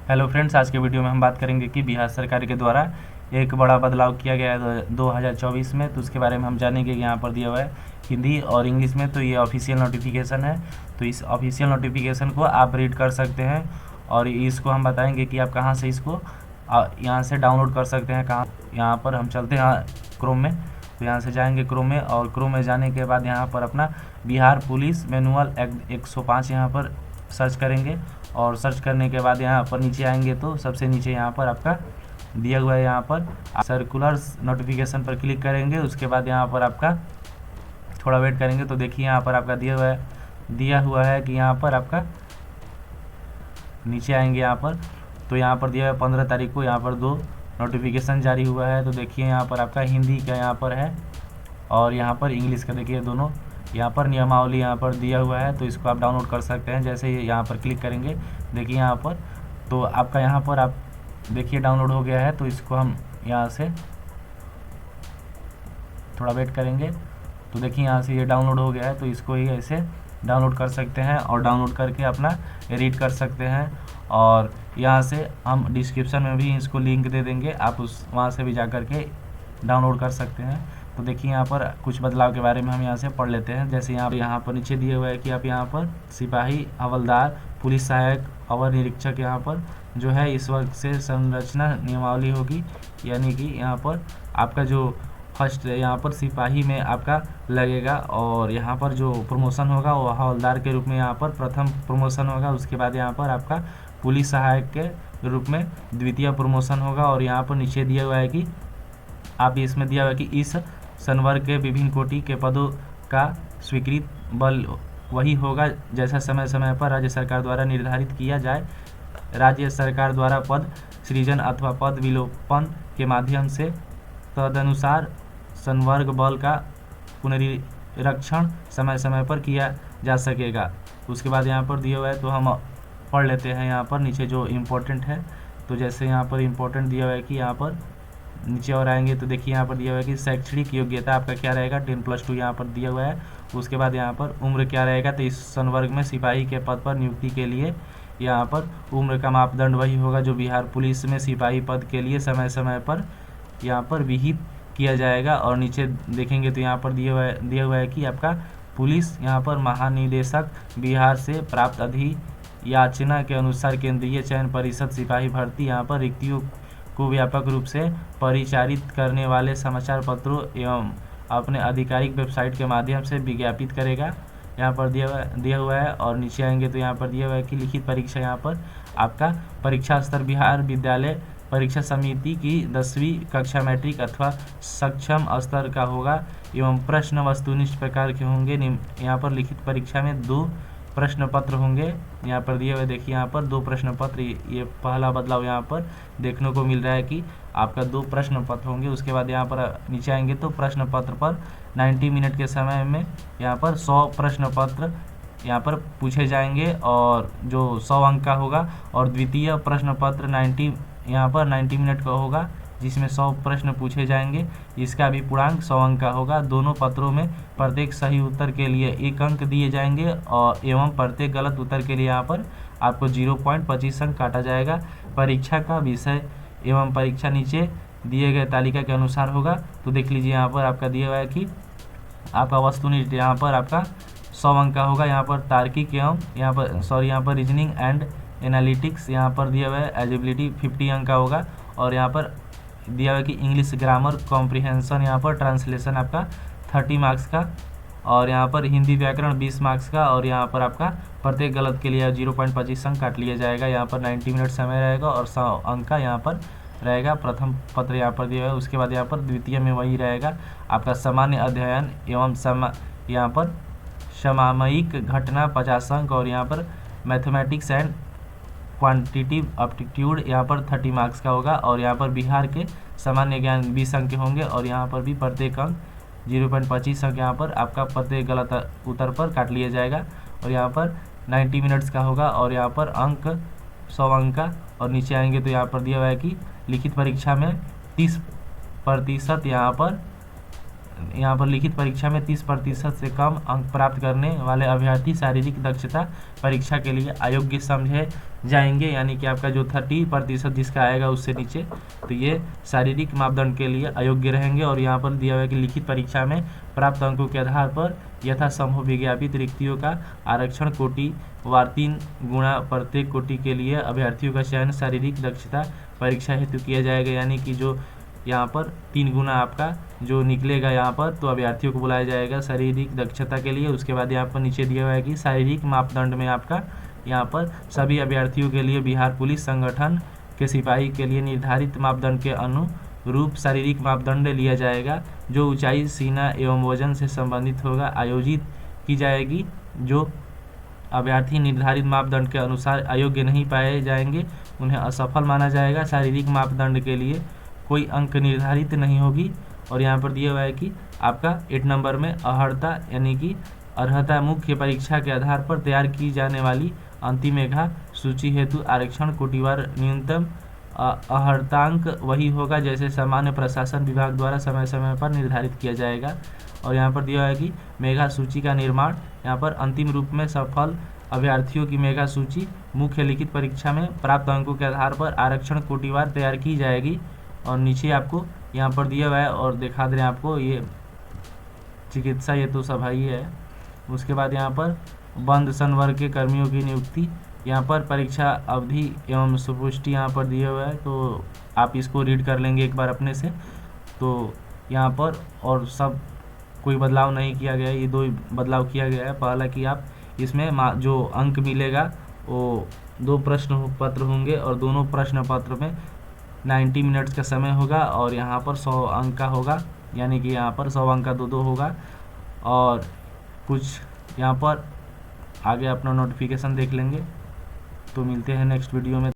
Hello friends, आज के video में हम बात करेंगे कि बिहार सरकार के द्वारा एक बड़ा बदलाव किया गया है 2024 में। तो उसके बारे में हम जानेंगे। यहाँ पर दिया हुआ है हिंदी और इंग्लिश में, तो ये ऑफिशियल नोटिफिकेशन है। तो इस ऑफिशियल नोटिफिकेशन को आप रीड कर सकते हैं और इसको हम बताएंगे कि आप कहाँ से इसको यहाँ से डाउनलोड कर सकते हैं। कहाँ, यहाँ पर हम चलते हैं क्रोम में। तो यहाँ से जाएंगे क्रोम में, और क्रोम में जाने के बाद यहाँ पर अपना बिहार पुलिस मैनुअल एक्ट 105 यहाँ पर सर्च करेंगे। और सर्च करने के बाद यहाँ पर नीचे आएंगे तो सबसे नीचे यहाँ पर आपका दिया हुआ है, यहाँ पर सर्कुलर्स नोटिफिकेशन पर क्लिक करेंगे। उसके बाद यहाँ पर आपका थोड़ा वेट करेंगे तो देखिए यहाँ पर आपका दिया हुआ है कि यहाँ पर आपका नीचे आएंगे यहाँ पर, तो यहाँ पर दिया हुआ है 15 तारीख को यहाँ पर 2 नोटिफिकेशन जारी हुआ है। तो देखिए यहाँ पर आपका हिंदी का यहाँ पर है और यहाँ पर इंग्लिश का देखिए दोनों यहाँ पर नियमावली यहाँ पर दिया हुआ है। तो इसको आप डाउनलोड कर सकते हैं। जैसे ही यहाँ पर क्लिक करेंगे देखिए यहाँ पर, तो आपका यहाँ पर आप देखिए डाउनलोड हो गया है। तो इसको हम यहाँ से थोड़ा वेट करेंगे तो देखिए यहाँ से ये डाउनलोड हो गया है। तो इसको ही ऐसे डाउनलोड कर सकते हैं और डाउनलोड करके अपना रीड कर सकते हैं। और यहाँ से हम डिस्क्रिप्शन में भी इसको लिंक दे देंगे, आप वहाँ से भी जा कर के डाउनलोड कर सकते हैं। तो देखिए यहाँ पर कुछ बदलाव के बारे में हम यहाँ से पढ़ लेते हैं। जैसे यहाँ पर नीचे दिए हुआ है कि आप यहाँ पर सिपाही, हवलदार, पुलिस सहायक, अवर निरीक्षक यहाँ पर जो है इस वर्ग से संरचना नियमावली होगी। यानी कि यहाँ पर आपका जो फर्स्ट यहाँ पर सिपाही में आपका लगेगा, और यहाँ पर जो प्रमोशन होगा वो हवलदार के रूप में यहाँ पर प्रथम प्रमोशन होगा। उसके बाद यहाँ पर आपका पुलिस सहायक के रूप में द्वितीय प्रमोशन होगा। और यहाँ पर नीचे दिया हुआ है कि आप इसमें दिया हुआ है कि इस संवर्ग के विभिन्न कोटि के पदों का स्वीकृत बल वही होगा जैसा समय समय पर राज्य सरकार द्वारा निर्धारित किया जाए। राज्य सरकार द्वारा पद सृजन अथवा पद विलोपन के माध्यम से तदनुसार संवर्ग बल का पुनरीक्षण समय समय पर किया जा सकेगा। उसके बाद यहाँ पर दिया हुआ है तो हम पढ़ लेते हैं यहाँ पर नीचे जो इम्पोर्टेंट है। तो जैसे यहाँ पर इम्पोर्टेंट दिया हुआ है कि यहाँ पर नीचे और आएंगे तो देखिए यहाँ पर दिया हुआ है कि शैक्षणिक योग्यता आपका क्या रहेगा, 10+2 यहाँ पर दिया हुआ है। उसके बाद यहाँ पर उम्र क्या रहेगा, तो इस संवर्ग में सिपाही के पद पर नियुक्ति के लिए यहाँ पर उम्र का मापदंड वही होगा जो बिहार पुलिस में सिपाही पद के लिए समय समय पर यहाँ पर विहित किया जाएगा। और नीचे देखेंगे तो यहाँ पर दिया हुआ है कि आपका पुलिस यहाँ पर महानिदेशक बिहार से प्राप्त अधियाचना के अनुसार केंद्रीय चयन परिषद सिपाही भर्ती यहाँ पर रिक्तियों को व्यापक रूप से परिचारित करने वाले समाचार पत्रों एवं अपने आधिकारिक वेबसाइट के माध्यम से विज्ञापित करेगा। यहाँ पर दिया हुआ है। और नीचे आएंगे तो यहाँ पर दिया हुआ है कि लिखित परीक्षा यहाँ पर आपका परीक्षा स्तर बिहार विद्यालय परीक्षा समिति की 10वीं कक्षा मैट्रिक अथवा सक्षम स्तर का होगा एवं प्रश्न वस्तुनिष्ठ प्रकार के होंगे। यहाँ पर लिखित परीक्षा में 2 प्रश्न पत्र होंगे। यहाँ पर दिए हुए देखिए यहाँ पर 2 प्रश्न पत्र, ये पहला बदलाव यहाँ पर देखने को मिल रहा है कि आपका 2 प्रश्न पत्र होंगे। उसके बाद यहाँ पर नीचे आएंगे तो प्रश्न पत्र पर 90 मिनट के समय में यहाँ पर 100 प्रश्न पत्र यहाँ पर पूछे जाएंगे और जो 100 अंक का होगा। और द्वितीय प्रश्न पत्र 90 मिनट का होगा जिसमें 100 प्रश्न पूछे जाएंगे। इसका भी पूर्णांक 100 अंक का होगा। दोनों पत्रों में प्रत्येक सही उत्तर के लिए 1 अंक दिए जाएंगे और एवं प्रत्येक गलत उत्तर के लिए यहाँ पर आपको 0.25 अंक काटा जाएगा। परीक्षा का विषय एवं परीक्षा नीचे दिए गए तालिका के अनुसार होगा। तो देख लीजिए यहाँ पर आपका दिया हुआ है कि आपका वस्तुनिष्ठ यहाँ पर आपका 100 अंक का होगा। यहाँ पर तार्किक एवं यहाँ पर रीजनिंग एंड एनालिटिक्स यहाँ पर दिया हुआ है एलिजिबिलिटी 50 अंक का होगा। और यहाँ पर दिया हुआ है कि इंग्लिश ग्रामर कॉम्प्रिहेंशन यहाँ पर ट्रांसलेशन आपका 30 मार्क्स का। और यहाँ पर हिंदी व्याकरण 20 मार्क्स का। और यहाँ पर आपका प्रत्येक गलत के लिए 0.25 अंक काट लिया जाएगा। यहाँ पर 90 मिनट समय रहेगा और 100 अंक का यहाँ पर रहेगा। प्रथम पत्र यहाँ पर दिया हुआ है। उसके बाद यहाँ पर द्वितीय में वही रहेगा आपका सामान्य अध्ययन एवं यहाँ पर समसामयिक घटना 50 अंक। और यहाँ पर मैथमेटिक्स एंड क्वांटिटिव एप्टीट्यूड यहाँ पर 30 मार्क्स का होगा। और यहाँ पर बिहार के सामान्य ज्ञान 20 अंक के होंगे। और यहाँ पर भी प्रत्येक अंक 0.25 अंक यहाँ पर आपका प्रत्येक गलत उत्तर पर काट लिया जाएगा। और यहाँ पर 90 मिनट्स का होगा और यहाँ पर अंक 100 अंक का। और नीचे आएंगे तो यहाँ पर दिया हुआ है कि लिखित परीक्षा में 30% यहाँ पर यहाँ पर लिखित परीक्षा में 30% से कम अंक प्राप्त करने वाले अभ्यर्थी शारीरिक दक्षता परीक्षा के लिए अयोग्य समझे जाएंगे, यानी कि आपका जो 30% जिसका आएगा उससे नीचे, तो ये शारीरिक मापदंड के लिए अयोग्य रहेंगे। और यहाँ पर दिया हुआ है कि लिखित परीक्षा में प्राप्त अंकों के आधार पर यथासंभव विज्ञापित रिक्तियों का आरक्षण कोटि वार 3 गुणा प्रत्येक कोटि के लिए अभ्यर्थियों का चयन शारीरिक दक्षता परीक्षा हेतु किया जाएगा, यानी कि जो यहाँ पर 3 गुना आपका जो निकलेगा यहाँ पर, तो अभ्यर्थियों को बुलाया जाएगा शारीरिक दक्षता के लिए। उसके बाद यहाँ पर नीचे दिया हुआ है कि शारीरिक मापदंड में आपका यहाँ पर सभी अभ्यर्थियों के लिए बिहार पुलिस संगठन के सिपाही के लिए निर्धारित मापदंड के अनुरूप शारीरिक मापदंड लिया जाएगा, जो ऊंचाई, सीना एवं वजन से संबंधित होगा, आयोजित की जाएगी। जो अभ्यर्थी निर्धारित मापदंड के अनुसार अयोग्य नहीं पाए जाएंगे उन्हें असफल माना जाएगा। शारीरिक मापदंड के लिए कोई अंक निर्धारित नहीं होगी। और यहाँ पर दिया हुआ है कि आपका 8 नंबर में अर्हता, यानी कि अर्हता मुख्य परीक्षा के आधार पर तैयार की जाने वाली अंतिम मेधा सूची हेतु आरक्षण कोटिवार न्यूनतम अर्हतांक वही होगा जैसे सामान्य प्रशासन विभाग द्वारा समय समय पर निर्धारित किया जाएगा। और यहाँ पर दिया हुआ है कि मेधा सूची का निर्माण, यहाँ पर अंतिम रूप में सफल अभ्यर्थियों की मेधा सूची मुख्य लिखित परीक्षा में प्राप्त अंकों के आधार पर आरक्षण कोटिवार तैयार की जाएगी। और नीचे आपको यहाँ पर दिया हुआ है और दिखा दे रहे हैं आपको, ये चिकित्सा ये तो सब ही है। उसके बाद यहाँ पर बंद संवर्ग के कर्मियों की नियुक्ति, यहाँ पर परीक्षा अवधि एवं सुपुष्टि यहाँ पर दिया हुआ है, तो आप इसको रीड कर लेंगे एक बार अपने से। तो यहाँ पर और सब कोई बदलाव नहीं किया गया है, ये 2 बदलाव किया गया है। पहला कि आप इसमें जो अंक मिलेगा वो 2 प्रश्न पत्र होंगे और दोनों प्रश्न पत्र में 90 मिनट्स का समय होगा और यहाँ पर 100 अंक का होगा, यानी कि यहाँ पर 100 अंक का 2-2 होगा। और कुछ यहाँ पर आगे अपना नोटिफिकेशन देख लेंगे। तो मिलते हैं नेक्स्ट वीडियो में।